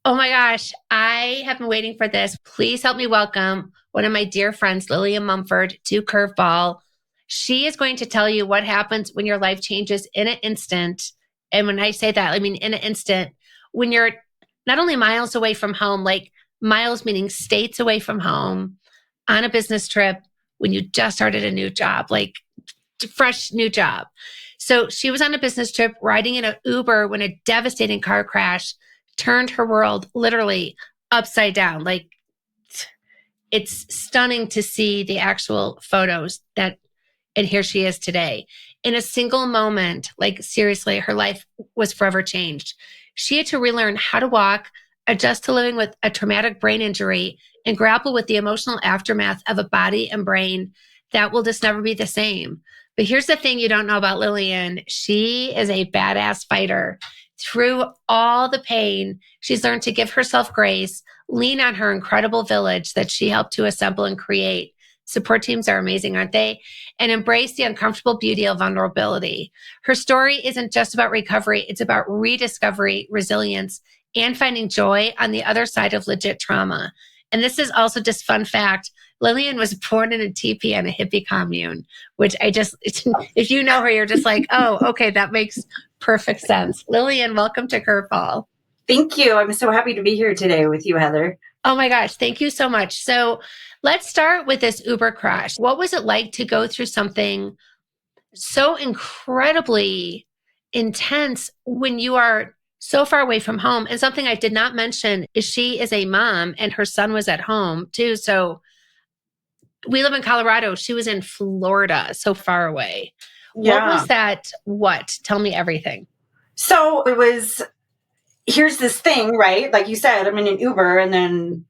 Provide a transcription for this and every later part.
Oh my gosh, I have been waiting for this. Please help me welcome one of my dear friends, Lillian Mumford, to Curveball. She is going to tell you what happens when your life changes in an instant. And when I say that, I mean in an instant, when you're not only miles away from home, like miles meaning states away from home, on a business trip, when you just started a new job, like fresh new job. So she was on a business trip riding in an Uber when a devastating car crash turned her world literally upside down. Like it's stunning to see the actual photos that, and here she is today. In a single moment, like seriously, her life was forever changed. She had to relearn how to walk, adjust to living with a traumatic brain injury, and grapple with the emotional aftermath of a body and brain that will just never be the same. But here's the thing you don't know about Lillian. She is a badass fighter. Through all the pain, she's learned to give herself grace, lean on her incredible village that she helped to assemble and create. Support teams are amazing, aren't they? And embrace the uncomfortable beauty of vulnerability. Her story isn't just about recovery, it's about rediscovery, resilience, and finding joy on the other side of legit trauma. And this is also just fun fact. Lillian was born in a teepee and a hippie commune, which if you know her, you're just like, oh, okay, that makes perfect sense. Lillian, welcome to Curveball. Thank you. I'm so happy to be here today with you, Heather. Oh my gosh, thank you so much. So let's start with this Uber crash. What was it like to go through something so incredibly intense when you are so far away from home? And something I did not mention is she is a mom and her son was at home too. So we live in Colorado. She was in Florida, so far away. Yeah. What was that? Tell me everything. So here's this thing, right? Like you said, I'm in an Uber and then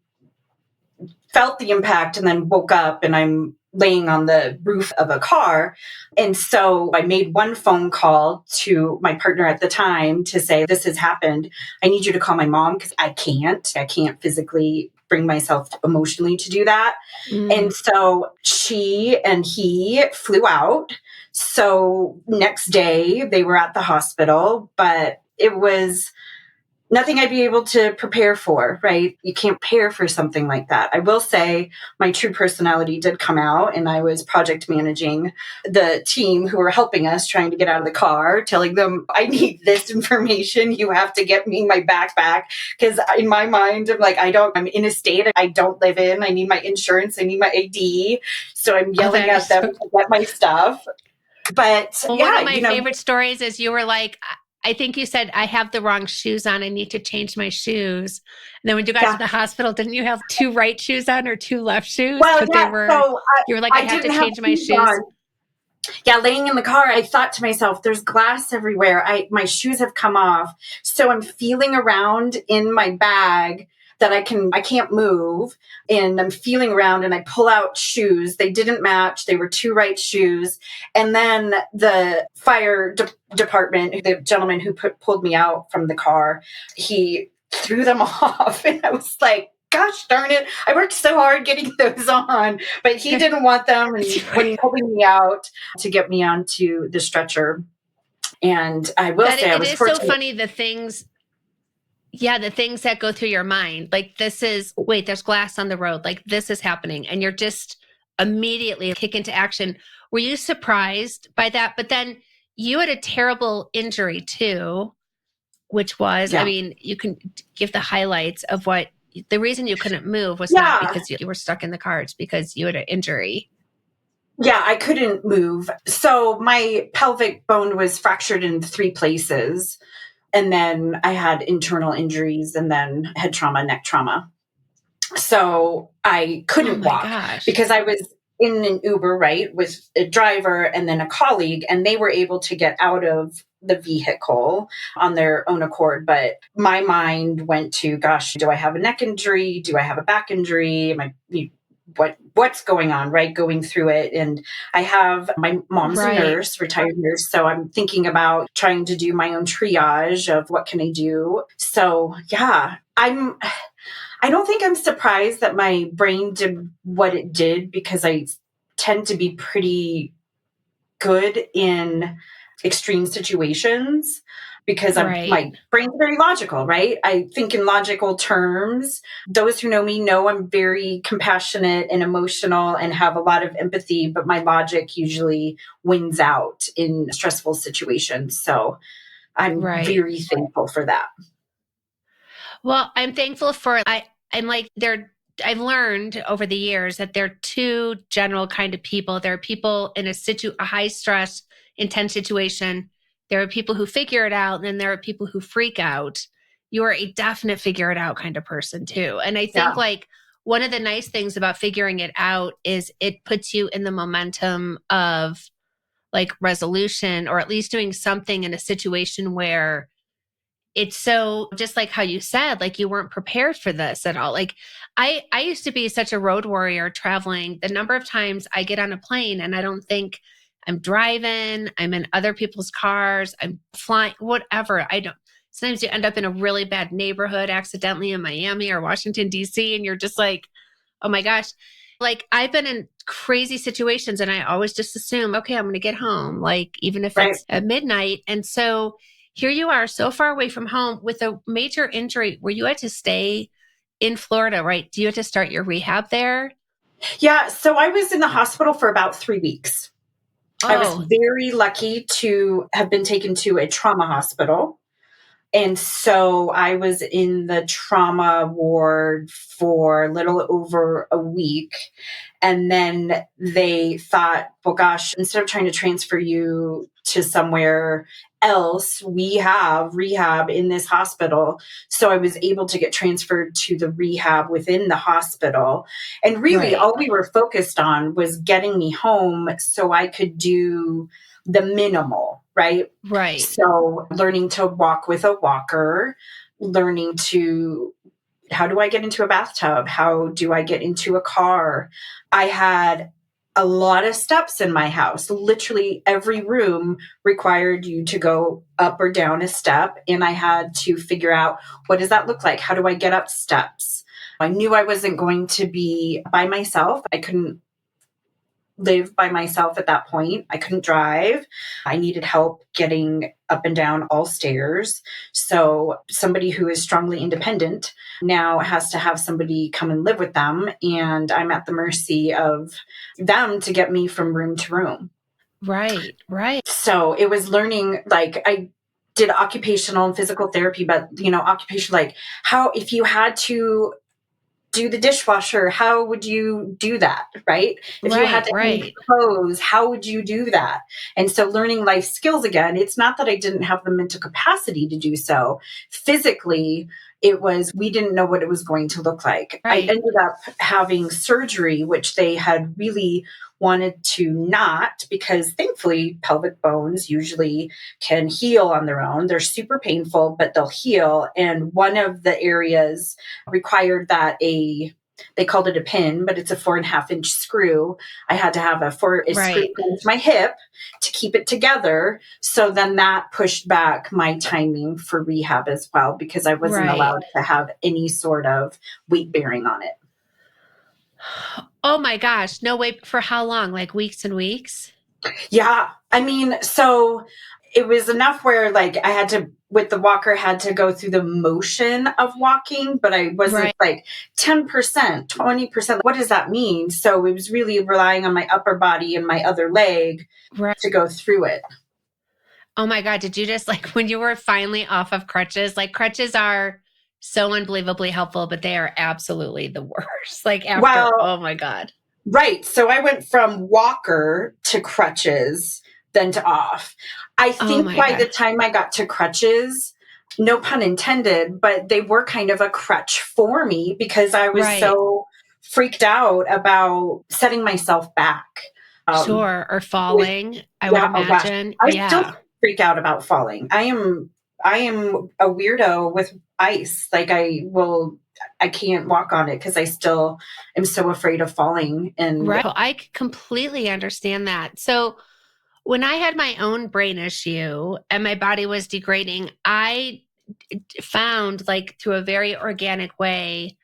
felt the impact and then woke up and I'm laying on the roof of a car. And so I made one phone call to my partner at the time to say, this has happened. I need you to call my mom because I can't physically bring myself emotionally to do that. And so she and he flew out. So next day they were at the hospital, but it was nothing I'd be able to prepare for, right? You can't prepare for something like that. I will say my true personality did come out and I was project managing the team who were helping us trying to get out of the car, telling them, I need this information. You have to get me my backpack. Because in my mind, I'm in a state I don't live in. I need my insurance. I need my ID. So I'm yelling at them to get my stuff. But one of my favorite stories is you were like, I think you said, I have the wrong shoes on. I need to change my shoes. And then when you got to the hospital, didn't you have two right shoes on or two left shoes? Well, you were like, I have to change my shoes. On. Yeah, laying in the car, I thought to myself, there's glass everywhere. My shoes have come off. So I'm feeling around in my bag that I can't move. And I'm feeling around and I pull out shoes. They didn't match. They were two right shoes. And then the fire department, the gentleman who pulled me out from the car, he threw them off. And I was like, gosh darn it. I worked so hard getting those on, but he didn't want them. And when he pulled me out to get me onto the stretcher. And I will say, it is so funny, the things that go through your mind. Like there's glass on the road. Like this is happening. And you're just immediately kick into action. Were you surprised by that? But then you had a terrible injury too, which was, I mean, you can give the highlights of what the reason you couldn't move was not because you were stuck in the car. It's because you had an injury. Yeah, I couldn't move. So my pelvic bone was fractured in 3 places. And then I had internal injuries and then head trauma, neck trauma. So I couldn't walk because I was in an Uber, right, with a driver and then a colleague, and they were able to get out of the vehicle on their own accord. But my mind went to, gosh, do I have a neck injury? Do I have a back injury? What's going on, right? Going through it. And I have, my mom's a nurse, retired nurse. So I'm thinking about trying to do my own triage of what can I do? So yeah, I don't think I'm surprised that my brain did what it did because I tend to be pretty good in extreme situations because Right. my brain's very logical, right? I think in logical terms. Those who know me know I'm very compassionate and emotional and have a lot of empathy, but my logic usually wins out in stressful situations. So I'm Right. very thankful for that. Well, I'm thankful for I'm like I've learned over the years that there are two general kind of people. There are people in a high stress, intense situation. There are people who figure it out, and then there are people who freak out. You are a definite figure it out kind of person too. And I think Yeah, like one of the nice things about figuring it out is it puts you in the momentum of like resolution, or at least doing something in a situation where it's so just like how you said, like you weren't prepared for this at all. Like I used to be such a road warrior traveling. The number of times I get on a plane and I don't think I'm driving, I'm in other people's cars, I'm flying, whatever. I don't. Sometimes you end up in a really bad neighborhood accidentally in Miami or Washington, D.C., and you're just like, oh my gosh. Like I've been in crazy situations and I always just assume, okay, I'm going to get home, like even if right. it's at midnight. And so here you are so far away from home with a major injury where you had to stay in Florida, right? Do you have to start your rehab there? Yeah, so I was in the hospital for about 3 weeks. I was Oh, very lucky to have been taken to a trauma hospital. And so I was in the trauma ward for a little over a week. And then they thought, well, gosh, instead of trying to transfer you to somewhere else, we have rehab in this hospital. So I was able to get transferred to the rehab within the hospital. And really, right, all we were focused on was getting me home so I could do the minimal, right? right, So learning to walk with a walker, learning to how do I get into a bathtub? How do I get into a car? I had a lot of steps in my house. Literally every room required you to go up or down a step. And I had to figure out, what does that look like? How do I get up steps? I knew I wasn't going to be by myself. I couldn't live by myself at that point. I couldn't drive. I needed help getting up and down all stairs. So, somebody who is strongly independent now has to have somebody come and live with them. And I'm at the mercy of them to get me from room to room. right, right, So, it was learning, like, I did occupational and physical therapy, but, occupation, like, how, if you had to do the dishwasher, how would you do that, right? If you had right, to hang right, clothes, how would you do that? And so learning life skills again, it's not that I didn't have the mental capacity to do so. Physically, it was, we didn't know what it was going to look like. I right, ended up having surgery, which they had really wanted to not, because thankfully pelvic bones usually can heal on their own. They're super painful, but they'll heal. And one of the areas required that they called it a pin, but it's a 4.5 inch screw. I had to have a screw right, into my hip to keep it together. So then that pushed back my timing for rehab as well, because I wasn't right. allowed to have any sort of weight bearing on it. Oh my gosh. No, wait, for how long? Like weeks and weeks? Yeah. I mean, so it was enough where like I had to, with the walker, had to go through the motion of walking, but I wasn't Right, like 10%, 20%. What does that mean? So it was really relying on my upper body and my other leg right. to go through it. Oh my God. Did you just like when you were finally off of crutches? Like crutches are so unbelievably helpful, but they are absolutely the worst. Like after, Well, oh my God. right. So I went from walker to crutches, then to off. I Oh think my by the gosh. time I got to crutches, no pun intended, but they were kind of a crutch for me because I was Right. so freaked out about setting myself back. Um, Sure. Or with, falling, I would yeah, oh gosh, imagine. I still Yeah. freak out about falling. I am a weirdo with ice. Like I can't walk on it because I still am so afraid of falling. And Right. Well, I completely understand that. So when I had my own brain issue and my body was degrading, I found like through a very organic way,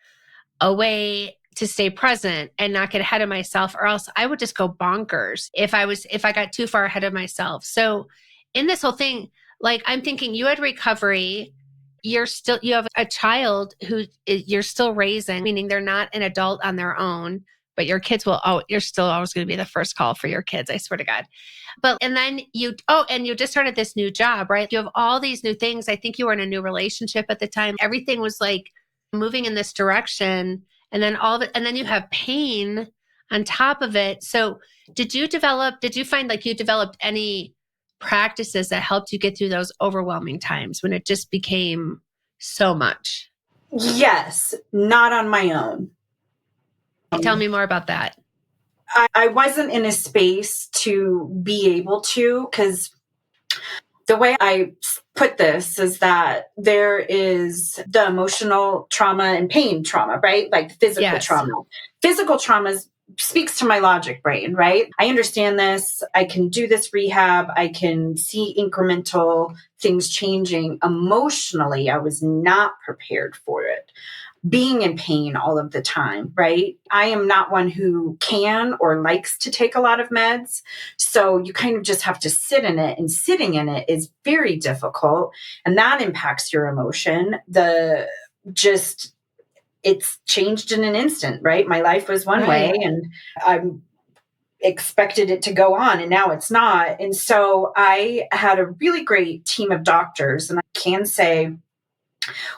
a way to stay present and not get ahead of myself, or else I would just go bonkers if I got too far ahead of myself. So in this whole thing, Like, I'm thinking you had recovery. You have a child who you're still raising, meaning they're not an adult on their own, but your kids you're still always going to be the first call for your kids. I swear to God. But, and then and you just started this new job, right? You have all these new things. I think you were in a new relationship at the time. Everything was like moving in this direction. And then all of it, and then you have pain on top of it. So did you find like you developed any practices that helped you get through those overwhelming times when it just became so much? Yes, not on my own. Tell me more about that. I wasn't in a space to be able to, because the way I put this is that there is the emotional trauma and pain trauma, right? Like physical Yes. trauma. Physical trauma speaks to my logic brain, right? I understand this. I can do this rehab. I can see incremental things changing. Emotionally, I was not prepared for it. Being in pain all of the time, right? I am not one who can or likes to take a lot of meds. So you kind of just have to sit in it, and sitting in it is very difficult. And that impacts your emotion. It's changed in an instant, right? My life was one way and I expected it to go on, and now it's not. And so I had a really great team of doctors, and I can say,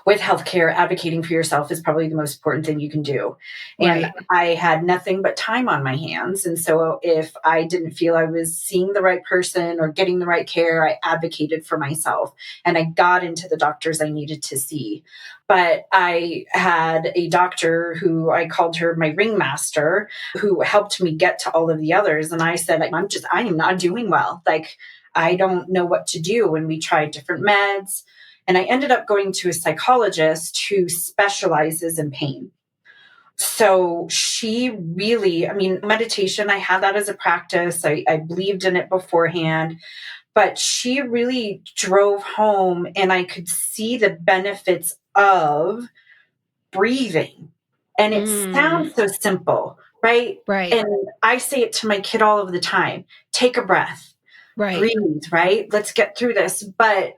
with healthcare, advocating for yourself is probably the most important thing you can do. And Right. I had nothing but time on my hands. And so if I didn't feel I was seeing the right person or getting the right care, I advocated for myself and I got into the doctors I needed to see. But I had a doctor who I called her my ringmaster, who helped me get to all of the others. And I said, I am not doing well. Like, I don't know what to do. And we tried different meds. And I ended up going to a psychologist who specializes in pain. So she really, meditation, I had that as a practice. I believed in it beforehand, but she really drove home, and I could see the benefits of breathing. And it sounds so simple, right? Right. And I say it to my kid all of the time: take a breath, Right. breathe, right? Let's get through this. But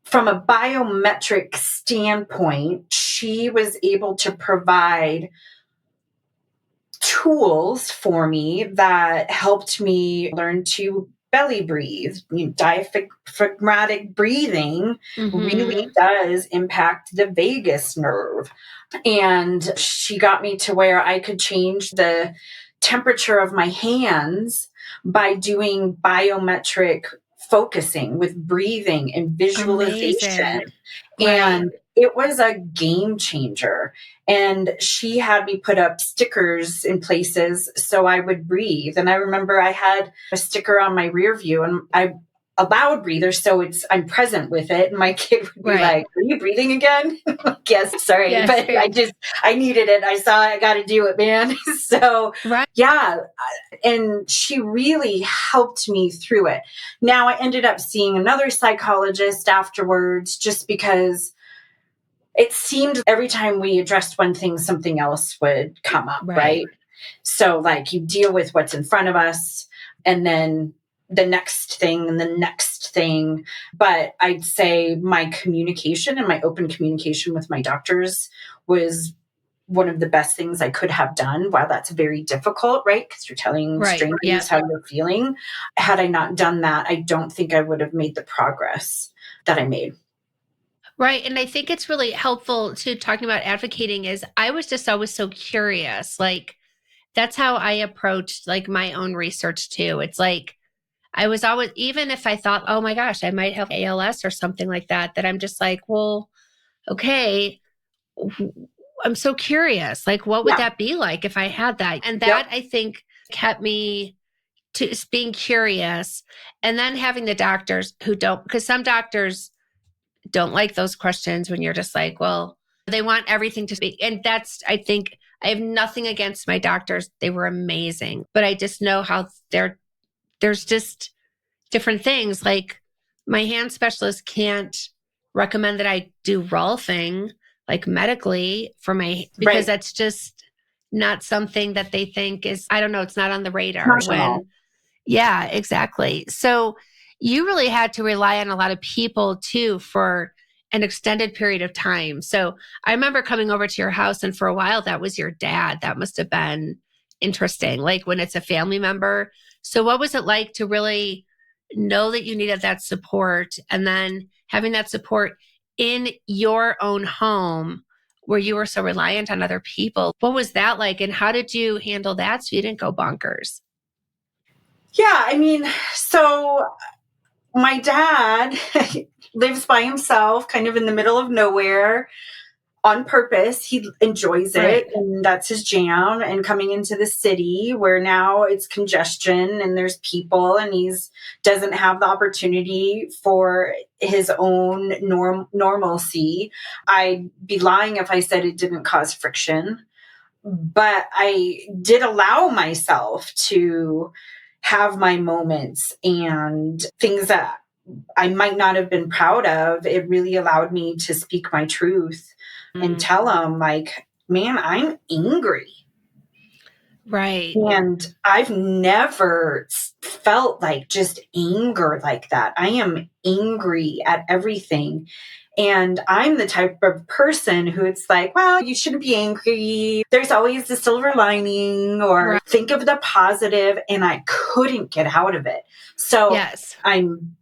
from a biometric standpoint, she was able to provide tools for me that helped me learn to belly breathe. Diaphragmatic breathing really does impact the vagus nerve. And she got me to where I could change the temperature of my hands by doing biometric focusing with breathing and visualization. Amazing. And it was a game changer. And she had me put up stickers in places so I would breathe. And I remember I had a sticker on my rear view, and I'm a loud breather, so I'm present with it. And my kid would be like, "Are you breathing again?" Yes, sorry. Yes, but I needed it. I got to do it, man. So yeah. And she really helped me through it. Now I ended up seeing another psychologist afterwards, just because it seemed every time we addressed one thing, something else would come up, right? So like, you deal with what's in front of us, and then the next thing and the next thing. But I'd say my communication and my open communication with my doctors was one of the best things I could have done. While that's very difficult, right? Because you're telling strangers how you're feeling. Had I not done that, I don't think I would have made the progress that I made. Right. And I think it's really helpful to talking about advocating is I was just always so curious. Like, that's how I approached like my own research too. It's like, I was always, even if I thought, oh my gosh, I might have ALS or something like that, that I'm just like, well, okay, I'm so curious. Like, what would that be like if I had that? And that I think kept me to being curious, and then having the doctors who don't, because some doctors don't like those questions when you're just like, well, they want everything to be. And that's, I think, I have nothing against my doctors. They were amazing. But I just know how there's just different things. Like, my hand specialist can't recommend that I do rolfing like medically for because that's just not something that they think is, I don't know, it's not on the radar. Yeah, exactly. So you really had to rely on a lot of people too for an extended period of time. So I remember coming over to your house, and for a while, that was your dad. That must have been interesting, like when it's a family member. So, what was it like to really know that you needed that support and then having that support in your own home where you were so reliant on other people? What was that like? And how did you handle that so you didn't go bonkers? Yeah, I mean, so my dad lives by himself, kind of in the middle of nowhere on purpose. He enjoys Right. it, and that's his jam. And coming into the city where now it's congestion and there's people, and he's doesn't have the opportunity for his own normalcy. I'd be lying if I said it didn't cause friction, but I did allow myself to have my moments and things that I might not have been proud of. It really allowed me to speak my truth and Mm, tell them, like, man, I'm angry. right. And I've never felt like just anger like that. I am angry at everything. And I'm the type of person who it's like, well, you shouldn't be angry. There's always the silver lining, or Right. think of the positive. And I couldn't get out of it. So Yes. I'm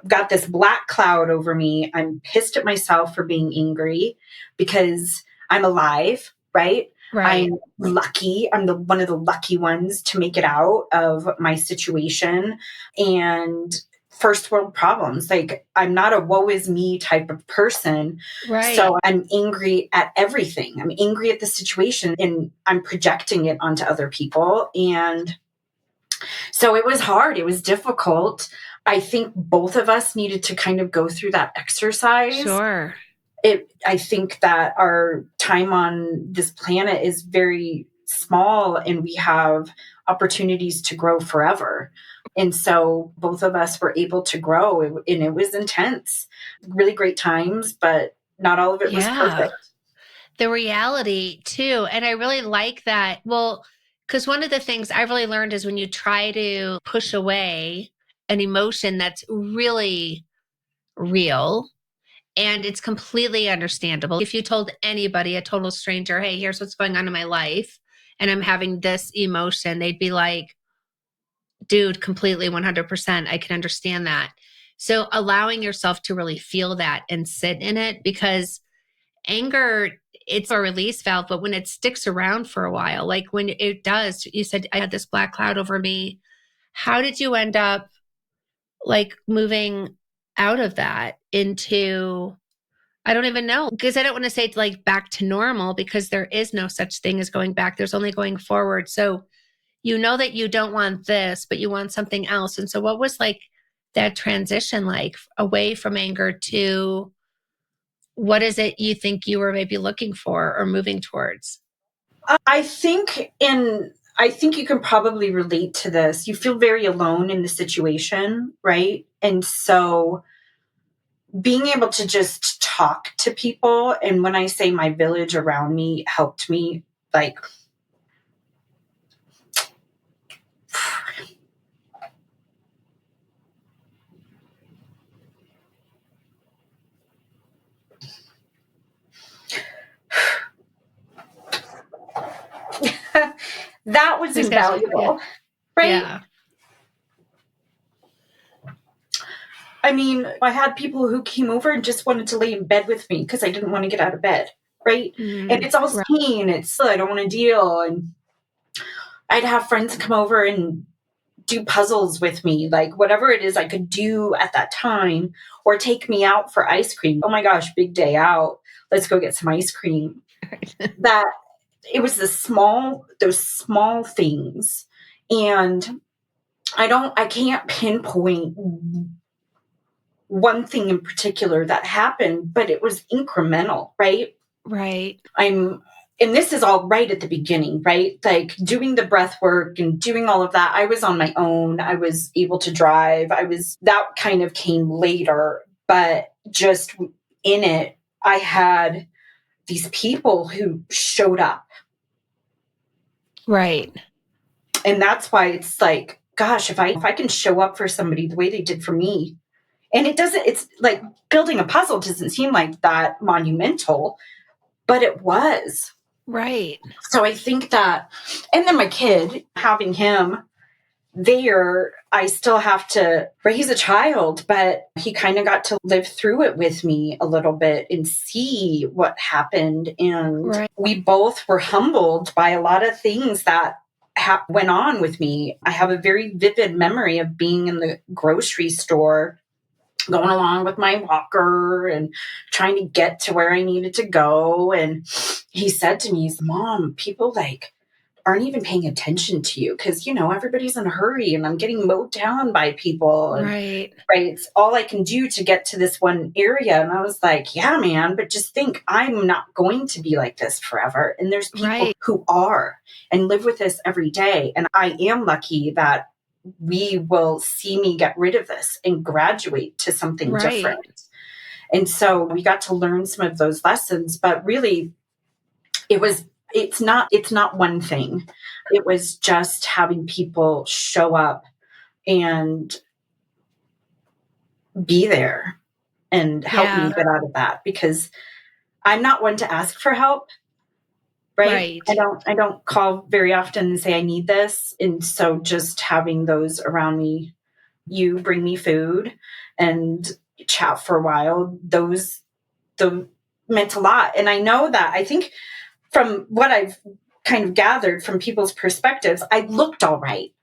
got this black cloud over me. I'm pissed at myself for being angry because I'm alive, right? I'm Right. lucky. I'm the one of the lucky ones to make it out of my situation. And first world problems. Like, I'm not a woe is me type of person. Right. So I'm angry at everything. I'm angry at the situation, and I'm projecting it onto other people. And so it was hard. It was difficult. I think both of us needed to kind of go through that exercise. Sure. I think that our time on this planet is very small, and we have opportunities to grow forever. And so both of us were able to grow, and it was intense. Really great times, but not all of it was Yeah. perfect. The reality too. And I really like that. Well, because one of the things I really learned is when you try to push away an emotion that's really real and it's completely understandable. If you told anybody, a total stranger, hey, here's what's going on in my life, and I'm having this emotion, they'd be like, dude, completely 100%. I can understand that. So allowing yourself to really feel that and sit in it, because anger, it's a release valve, but when it sticks around for a while, like when it does, you said I had this black cloud over me. How did you end up like moving out of that into, I don't even know, because I don't want to say like back to normal, because there is no such thing as going back. There's only going forward. So you know that you don't want this, but you want something else. And so what was like that transition like away from anger to what is it you think you were maybe looking for or moving towards? I think you can probably relate to this. You feel very alone in the situation, right? And so being able to just talk to people, and when I say my village around me helped me, like, that was Yeah. invaluable, right? Yeah. I mean, I had people who came over and just wanted to lay in bed with me because I didn't want to get out of bed, right? And Mm, it's all right. pain. It's, I don't want to deal. And I'd have friends come over and do puzzles with me, like whatever it is I could do at that time, or take me out for ice cream. Oh my gosh, big day out. Let's go get some ice cream. That it was those small things. And I can't pinpoint one thing in particular that happened, but it was incremental, right? Right. I'm and this is all right at the beginning, right? Like doing the breath work and doing all of that. I was on my own. I was able to drive. That kind of came later, but just in it, I had these people who showed up. Right. And that's why it's like gosh, if I can show up for somebody the way they did for me, and it's like building a puzzle doesn't seem like that monumental, but it was. Right. So I think that, and then my kid, having him there, I still have to, right? He's a child, but he kind of got to live through it with me a little bit and see what happened. And Right. we both were humbled by a lot of things that went on with me. I have a very vivid memory of being in the grocery store, going along with my walker and trying to get to where I needed to go. And he said to me, Mom, people like aren't even paying attention to you because, everybody's in a hurry and I'm getting mowed down by people. And Right. right, it's all I can do to get to this one area. And I was like, yeah, man, but just think I'm not going to be like this forever. And there's people who are and live with this every day. And I am lucky that we will see me get rid of this and graduate to something different. And so we got to learn some of those lessons, but really it's not one thing. It was just having people show up and be there and help me get out of that, because I'm not one to ask for help. Right. I don't call very often and say I need this. And so just having those around me, you bring me food and chat for a while, those meant a lot. And I know that, I think from what I've kind of gathered from people's perspectives, I looked all right.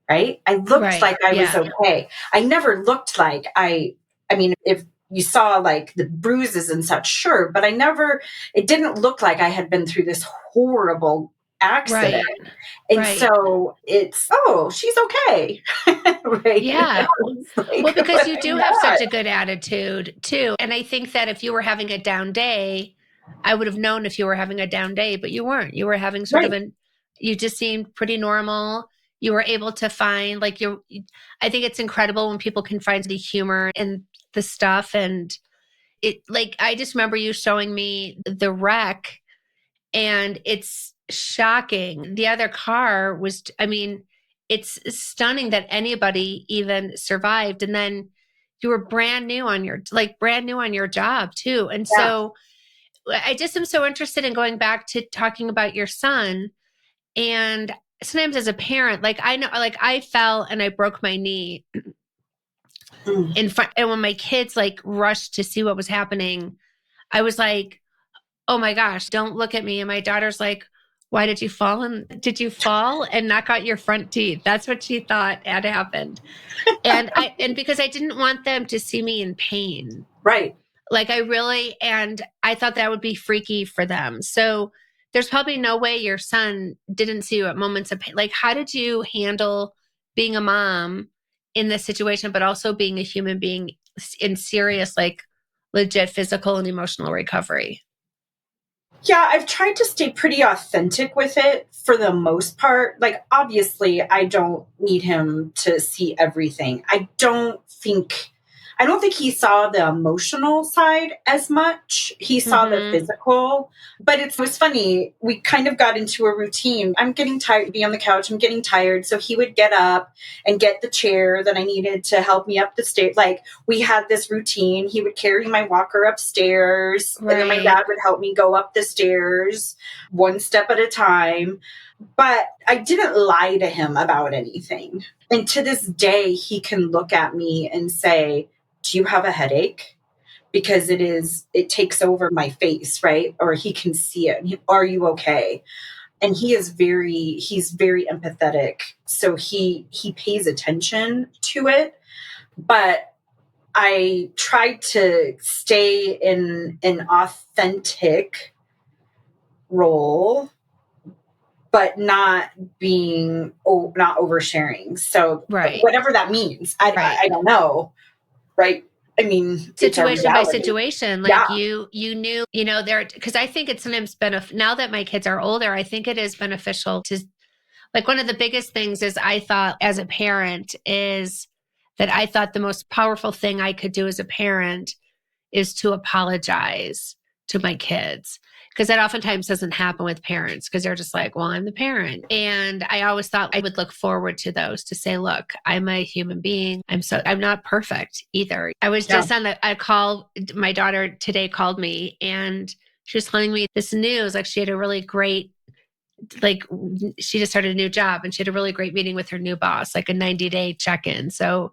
Right. I looked like I was okay. I never looked like I mean, if you saw like the bruises and such, sure, but it didn't look like I had been through this horrible accident. And so it's, she's okay. Right. Yeah. Like, well, because you do have such a good attitude too. And I think that if you were having a down day, I would have known if you were having a down day, but you weren't. You were having sort of you just seemed pretty normal. You were able to find I think it's incredible when people can find the humor in the stuff. And I just remember you showing me the wreck, and it's shocking. The other car was, it's stunning that anybody even survived. And then you were brand new on your job too. And so I just am so interested in going back to talking about your son. And sometimes as a parent, I know, I fell and I broke my knee in front. And when my kids rushed to see what was happening, I was like, oh my gosh, don't look at me. And my daughter's like, why did you fall? And did you fall and knock out your front teeth? That's what she thought had happened. And because I didn't want them to see me in pain. Right. And I thought that would be freaky for them. So there's probably no way your son didn't see you at moments of pain. How did you handle being a mom in this situation, but also being a human being in serious, legit physical and emotional recovery? Yeah, I've tried to stay pretty authentic with it for the most part. Obviously, I don't need him to see everything. I don't think he saw the emotional side as much. He saw the physical. But it was funny. We kind of got into a routine. I'm getting tired, be on the couch. I'm getting tired. So he would get up and get the chair that I needed to help me up the stairs. We had this routine. He would carry my walker upstairs. And then my dad would help me go up the stairs one step at a time. But I didn't lie to him about anything. And to this day, he can look at me and say, do you have a headache? Because it takes over my face, right? Or he can see it. Are you okay? And he's very empathetic. So he pays attention to it. But I tried to stay in an authentic role, but not oversharing. So whatever that means, I don't know. Right. I mean, situation by situation, you knew, there, because I think it's sometimes now that my kids are older, I think it is beneficial to, one of the biggest things is I thought as a parent is that I thought the most powerful thing I could do as a parent is to apologize to my kids. Because that oftentimes doesn't happen with parents because they're just like, well, I'm the parent. And I always thought I would look forward to those to say, look, I'm a human being. I'm not perfect either. I was just on a call. My daughter today called me and she was telling me this news. Like she had a really great, like she just started a new job and she had a really great meeting with her new boss, like a 90-day check-in. So,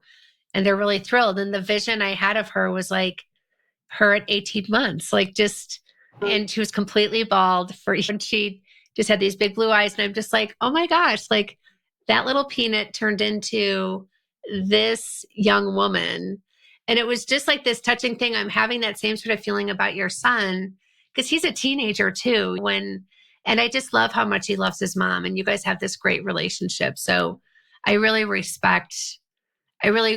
and they're really thrilled. And the vision I had of her was like her at 18 months, like just, and she was completely bald and she just had these big blue eyes. And I'm just like, oh my gosh, like that little peanut turned into this young woman. And it was just like this touching thing. I'm having that same sort of feeling about your son because he's a teenager too. And I just love how much he loves his mom and you guys have this great relationship. So I really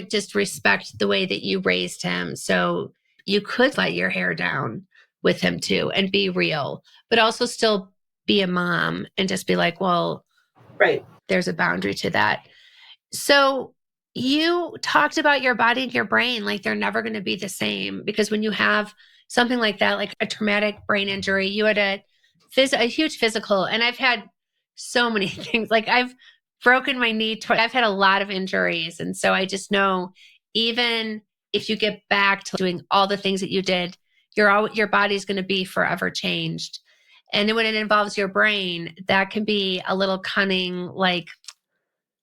just respect the way that you raised him. So you could let your hair down with him too and be real, but also still be a mom and just be like, well, right. There's a boundary to that. So you talked about your body and your brain, like they're never going to be the same because when you have something like that, like a traumatic brain injury, you had a huge physical, and I've had so many things. Like I've broken my knee twice. I've had a lot of injuries. And so I just know even if you get back to doing all the things that you did, your body's going to be forever changed. And then when it involves your brain, that can be a little cunning, like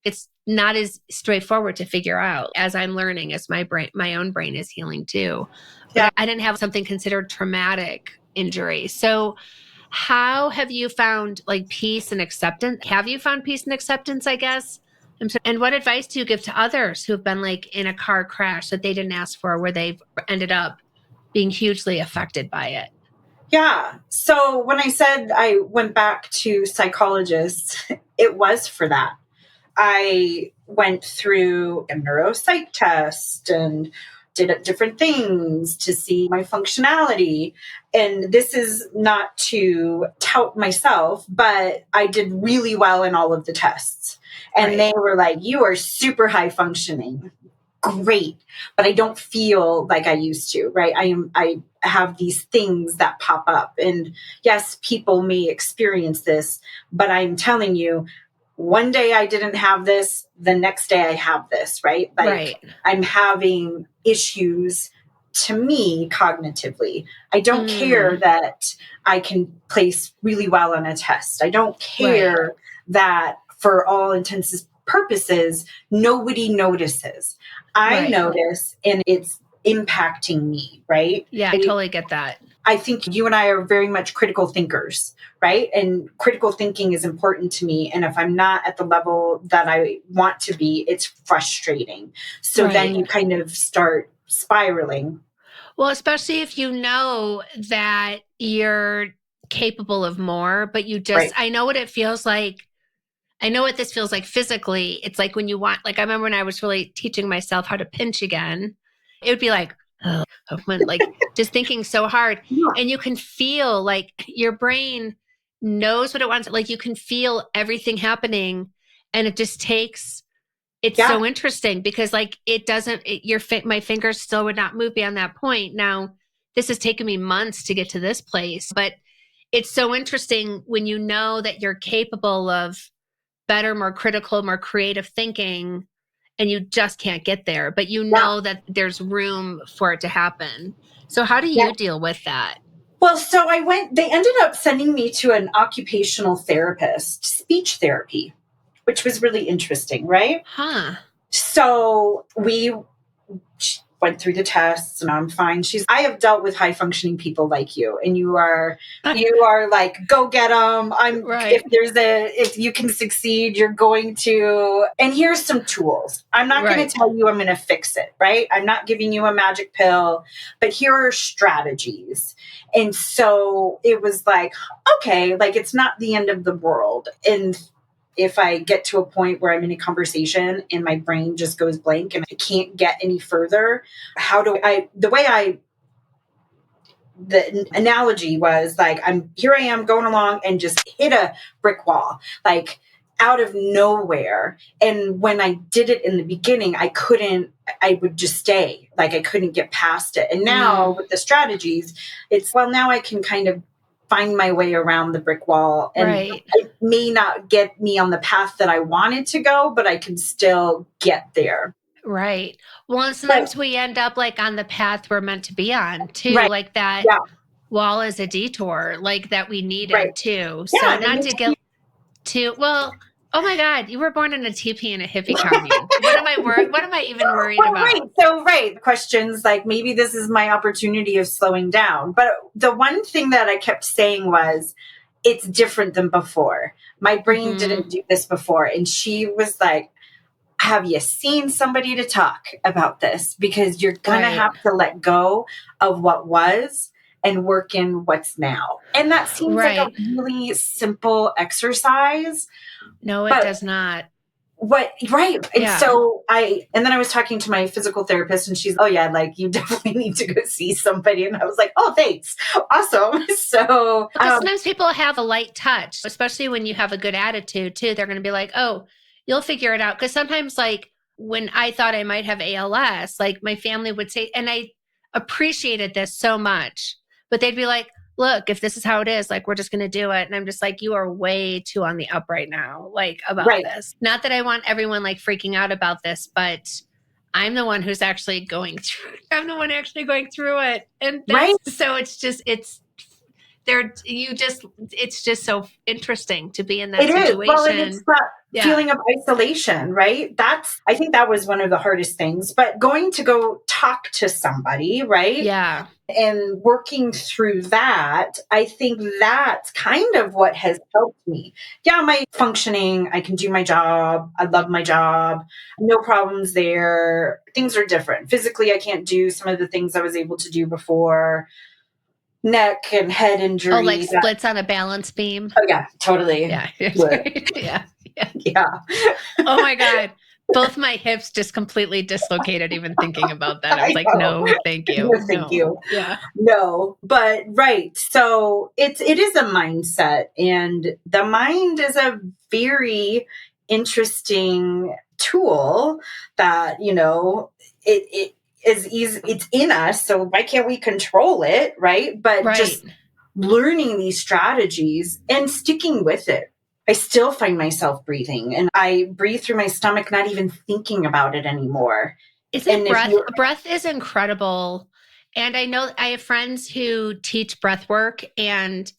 it's not as straightforward to figure out as I'm learning, as my own brain is healing too. But I didn't have something considered traumatic injury. So how have you found like peace and acceptance? Have you found peace and acceptance, I guess? And what advice do you give to others who have been like in a car crash that they didn't ask for, where they've ended up being hugely affected by it? Yeah. So when I said I went back to psychologists, it was for that. I went through a neuropsych test and did different things to see my functionality. And this is not to tout myself, but I did really well in all of the tests. And they were like, you are super high functioning. Great. But I don't feel like I used to, right? I have these things that pop up. And yes, people may experience this, but I'm telling you, one day I didn't have this, the next day I have this, right? Like I'm having issues to me cognitively. I don't care that I can place really well on a test. I don't care that for all intents and purposes, nobody notices. I notice and it's impacting me, right? Yeah, I totally get that. I think you and I are very much critical thinkers, right? And critical thinking is important to me. And if I'm not at the level that I want to be, it's frustrating. So then you kind of start spiraling. Well, especially if you know that you're capable of more, but you just, I know what it feels like. I know what this feels like physically. It's like when you want, like, I remember when I was really teaching myself how to pinch again, it would be like, oh, like just thinking so hard. And you can feel like your brain knows what it wants. Like you can feel everything happening and it just takes, it's so interesting because like it doesn't, my fingers still would not move beyond that point. Now, this has taken me months to get to this place, but it's so interesting when you know that you're capable of better, more critical, more creative thinking, and you just can't get there, but you know that there's room for it to happen. So how do you deal with that? Well, so they ended up sending me to an occupational therapist, speech therapy, which was really interesting, right? So we went through the tests and I'm fine. I have dealt with high functioning people like you, and you are like, go get them. If you can succeed, you're going to, and here's some tools. I'm not going to tell you I'm going to fix it, right? I'm not giving you a magic pill, but here are strategies. And so it was like, okay, like it's not the end of the world. And if I get to a point where I'm in a conversation and my brain just goes blank and I can't get any further, the analogy was like, I am going along and just hit a brick wall, like out of nowhere. And when I did it in the beginning, I would just stay, like I couldn't get past it. And now with the strategies, now I can kind of find my way around the brick wall. And Right. it may not get me on the path that I wanted to go, but I can still get there. Right. Well, and sometimes we end up like on the path we're meant to be on too, Right. like that Yeah. wall is a detour, like that we needed Right. too. Yeah, So and it not makes to get too, well, oh my God, you were born in a teepee and a hippie commune. What am I worried? What am I even worried Well, about? right. So, right. Questions like maybe this is my opportunity of slowing down. But the one thing that I kept saying was, it's different than before. My brain didn't do this before. And she was like, have you seen somebody to talk about this? Because you're going to have to let go of what was and work in what's now. And that seems like a really simple exercise. No, it does not. Right. And Yeah. so and then I was talking to my physical therapist and she's, oh yeah, like you definitely need to go see somebody. And I was like, oh, thanks. Awesome. So because sometimes people have a light touch, especially when you have a good attitude too. They're going to be like, oh, you'll figure it out. Because sometimes like when I thought I might have ALS, like my family would say, and I appreciated this so much, but they'd be like, look, if this is how it is, like, we're just going to do it. And I'm just like, you are way too on the up right now, like about this. Not that I want everyone like freaking out about this, but I'm the one who's actually going through, I'm the one actually going through it. And that's, so it's just, it's just so interesting to be in that situation. Well, and it's that feeling of isolation, right? I think that was one of the hardest things, but going to go talk to somebody, right? Yeah. And working through that, I think that's kind of what has helped me. Yeah, my functioning, I can do my job. I love my job. No problems there. Things are different. Physically, I can't do some of the things I was able to do before. Neck and head injury. Oh, like splits on a balance beam. Oh yeah, totally. Yeah. Yeah. Oh my God. Both my hips just completely dislocated even thinking about that. I was like, no, thank you. No, thank you. Yeah. No, but right. So it is a mindset, and the mind is a very interesting tool that, it is easy. It's in us. So why can't we control it? Right. But just learning these strategies and sticking with it. I still find myself breathing, and I breathe through my stomach, not even thinking about it anymore. Isn't breath is incredible. And I know I have friends who teach breath work, and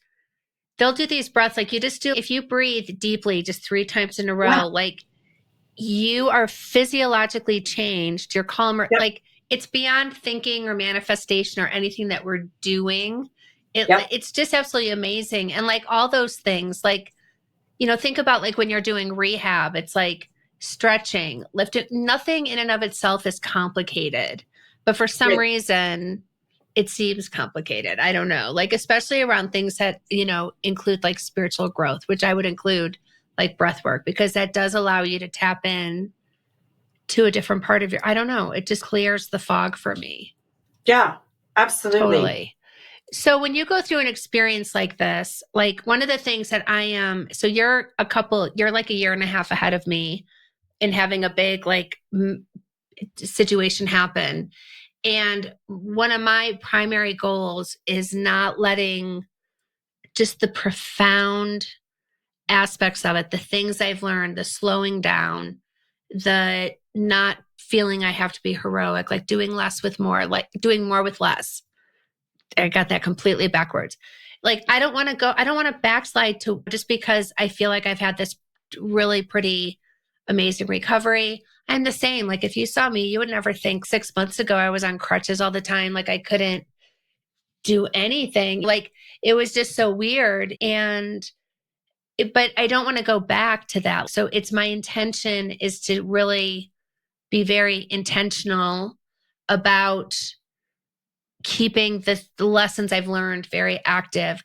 they'll do these breaths like you just do. If you breathe deeply just 3 times in a row, like you are physiologically changed. You're calmer. Like it's beyond thinking or manifestation or anything that we're doing. It's just absolutely amazing. And like all those things, like, think about like when you're doing rehab, it's like stretching, lifting, nothing in and of itself is complicated. But for some reason, it seems complicated. I don't know. Like, especially around things that, include like spiritual growth, which I would include like breath work, because that does allow you to tap in to a different part of I don't know. It just clears the fog for me. Yeah, absolutely. Totally. So when you go through an experience like this, like one of the things that so you're like a year and a half ahead of me in having a big like situation happen. And one of my primary goals is not letting just the profound aspects of it, the things I've learned, the slowing down, the not feeling I have to be heroic, like doing less with more, like doing more with less. I got that completely backwards. Like, I don't want to backslide to just because I feel like I've had this really pretty amazing recovery. I'm the same. Like, if you saw me, you would never think 6 months ago I was on crutches all the time. Like, I couldn't do anything. Like, it was just so weird. But I don't want to go back to that. So it's my intention is to really be very intentional about keeping the lessons I've learned very active.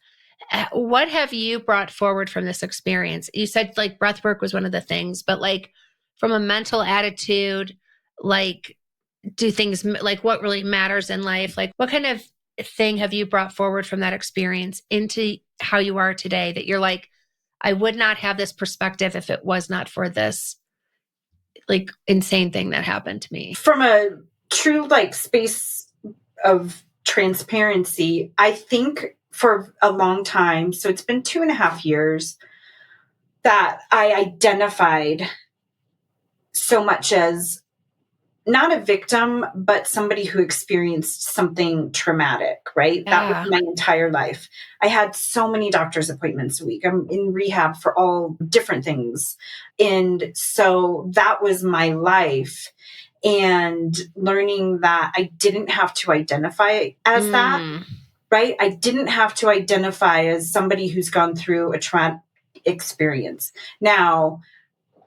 What have you brought forward from this experience? You said like breath work was one of the things, but like from a mental attitude, like do things like what really matters in life? Like what kind of thing have you brought forward from that experience into how you are today that you're like, I would not have this perspective if it was not for this like insane thing that happened to me? From a true like space of transparency, I think for a long time, so it's been 2.5 years, that I identified so much as not a victim, but somebody who experienced something traumatic, right? That was Yeah. my entire life. I had so many doctor's appointments a week. I'm in rehab for all different things. And so that was my life. And learning that I didn't have to identify as that, right? I didn't have to identify as somebody who's gone through a traumatic experience. Now,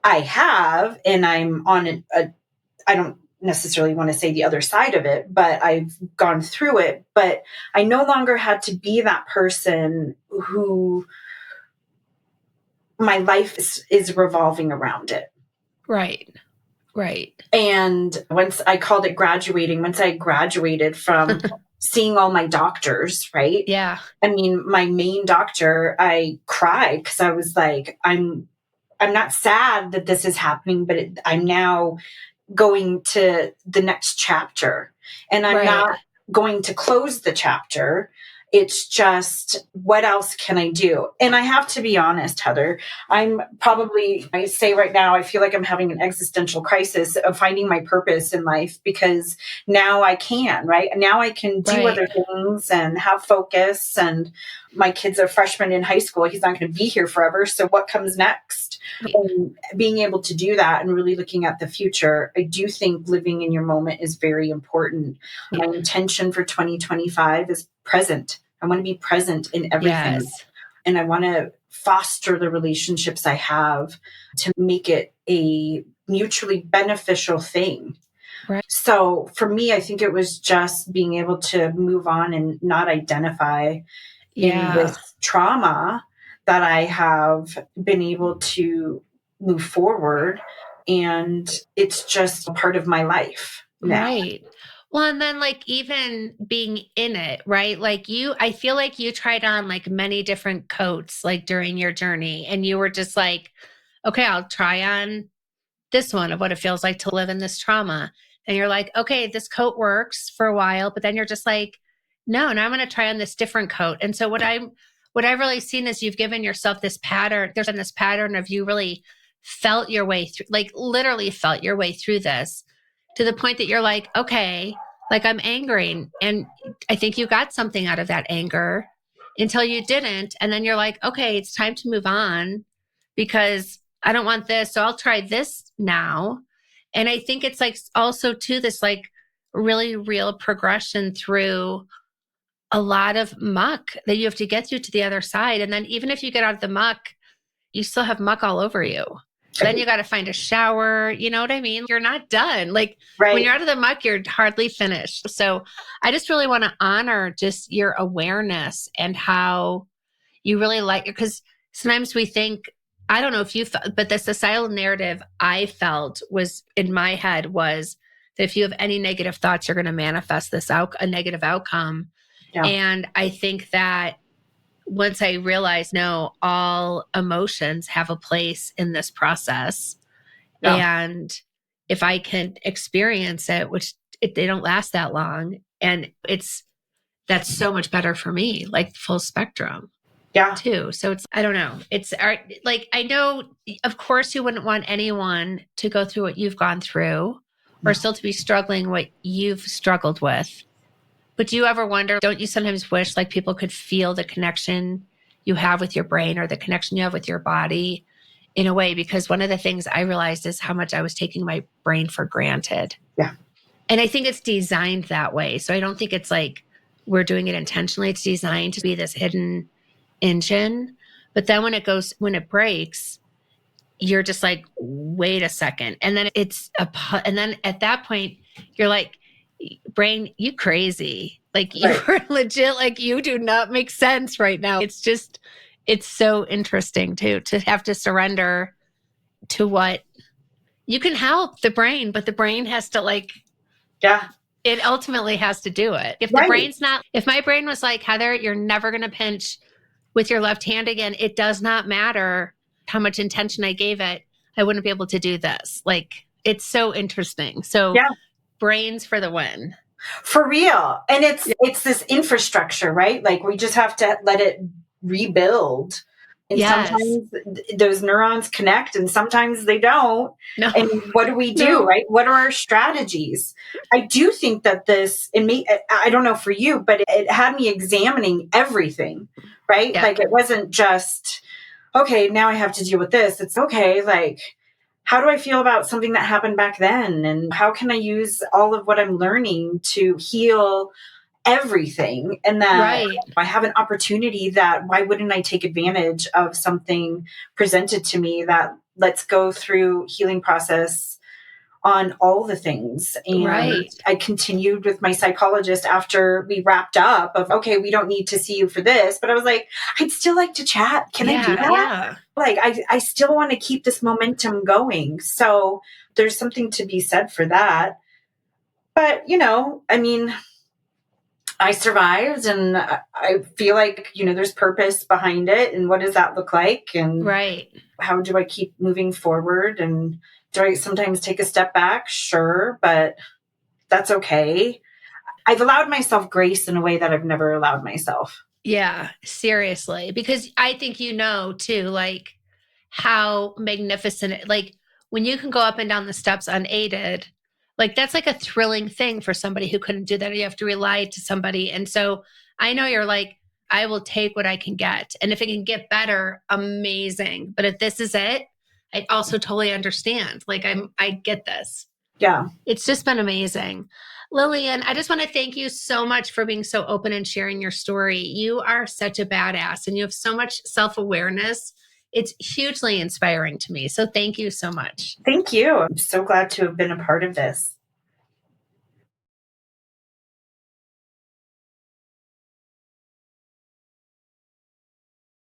I have, and I'm on I don't necessarily want to say the other side of it, but I've gone through it. But I no longer had to be that person who my life is revolving around it. Right. Right. And once I called it graduating, once I graduated from seeing all my doctors, right? Yeah. I mean, my main doctor, I cried because I was like, I'm not sad that this is happening, but I'm now going to the next chapter, and I'm Right. not going to close the chapter. It's just, what else can I do? And I have to be honest, Heather, I say right now, I feel like I'm having an existential crisis of finding my purpose in life, because now I can, right? Now I can do Right. other things and have focus. And my kid's a freshman in high school. He's not going to be here forever. So what comes next? And being able to do that and really looking at the future, I do think living in your moment is very important. My intention for 2025 is present. I want to be present in everything. Yes. And I want to foster the relationships I have to make it a mutually beneficial thing. Right. So for me, I think it was just being able to move on and not identify in this trauma, that I have been able to move forward. And it's just a part of my life now. Right. Well, and then like even being in it, right? Like I feel like you tried on like many different coats like during your journey, and you were just like, okay, I'll try on this one of what it feels like to live in this trauma. And you're like, okay, this coat works for a while, but then you're just like, no, now I'm going to try on this different coat. And so what I've really seen is you've given yourself this pattern. There's been this pattern of you really felt your way through, like literally felt your way through this, to the point that you're like, okay, like I'm angry. And I think you got something out of that anger until you didn't. And then you're like, okay, it's time to move on because I don't want this. So I'll try this now. And I think it's like also too, this like really real progression through a lot of muck that you have to get through to the other side. And then even if you get out of the muck, you still have muck all over you. Then you got to find a shower. You know what I mean? You're not done. Like when you're out of the muck, you're hardly finished. So I just really want to honor just your awareness and how you really like it. Because sometimes we think, I don't know if you felt, but the societal narrative I felt was in my head was that if you have any negative thoughts, you're going to manifest a negative outcome. Yeah. And I think that once I realized, no, all emotions have a place in this process. Yeah. And if I can experience it, which they don't last that long, and that's so much better for me, like full spectrum. Yeah. Too. So it's, I don't know. It's like, I know, of course, you wouldn't want anyone to go through what you've gone through or still to be struggling what you've struggled with. But do you ever wonder, don't you sometimes wish like people could feel the connection you have with your brain or the connection you have with your body in a way? Because one of the things I realized is how much I was taking my brain for granted. Yeah. And I think it's designed that way. So I don't think it's like we're doing it intentionally. It's designed to be this hidden engine. But then when it breaks, you're just like, wait a second. And then and then at that point, you're like, brain, you crazy. Like you were legit, like you do not make sense right now. It's so interesting too, to have to surrender to what you can help the brain, but the brain has to it ultimately has to do it. If the brain's not, if my brain was like, Heather, you're never going to pinch with your left hand again, it does not matter how much intention I gave it, I wouldn't be able to do this. Like, it's so interesting. So brains for the win. For real. And it's this infrastructure, right? Like we just have to let it rebuild. And Yes. sometimes those neurons connect and sometimes they don't. No, And what do we do, no. right? What are our strategies? I do think that this, in me, I don't know for you, but it had me examining everything, right? Yeah. Like it wasn't just, okay, now I have to deal with this. It's okay, like, how do I feel about something that happened back then? And how can I use all of what I'm learning to heal everything? And that Right. I have an opportunity that why wouldn't I take advantage of something presented to me that let's go through healing process on all the things. And Right. I continued with my psychologist after we wrapped up of, okay, we don't need to see you for this. But I was like, I'd still like to chat. Can I do Yeah. that? Yeah. Like, I still want to keep this momentum going. So there's something to be said for that. But, I mean, I survived and I feel like, there's purpose behind it. And what does that look like? And Right. how do I keep moving forward? And do I sometimes take a step back? Sure, but that's okay. I've allowed myself grace in a way that I've never allowed myself. Yeah. Seriously. Because I think too, like how magnificent like when you can go up and down the steps unaided, like that's like a thrilling thing for somebody who couldn't do that. Or you have to rely to somebody. And so I know you're like, I will take what I can get. And if it can get better, amazing. But if this is it, I also totally understand. Like I get this. Yeah. It's just been amazing. Lillian, I just want to thank you so much for being so open and sharing your story. You are such a badass and you have so much self awareness. It's hugely inspiring to me. So thank you so much. Thank you. I'm so glad to have been a part of this.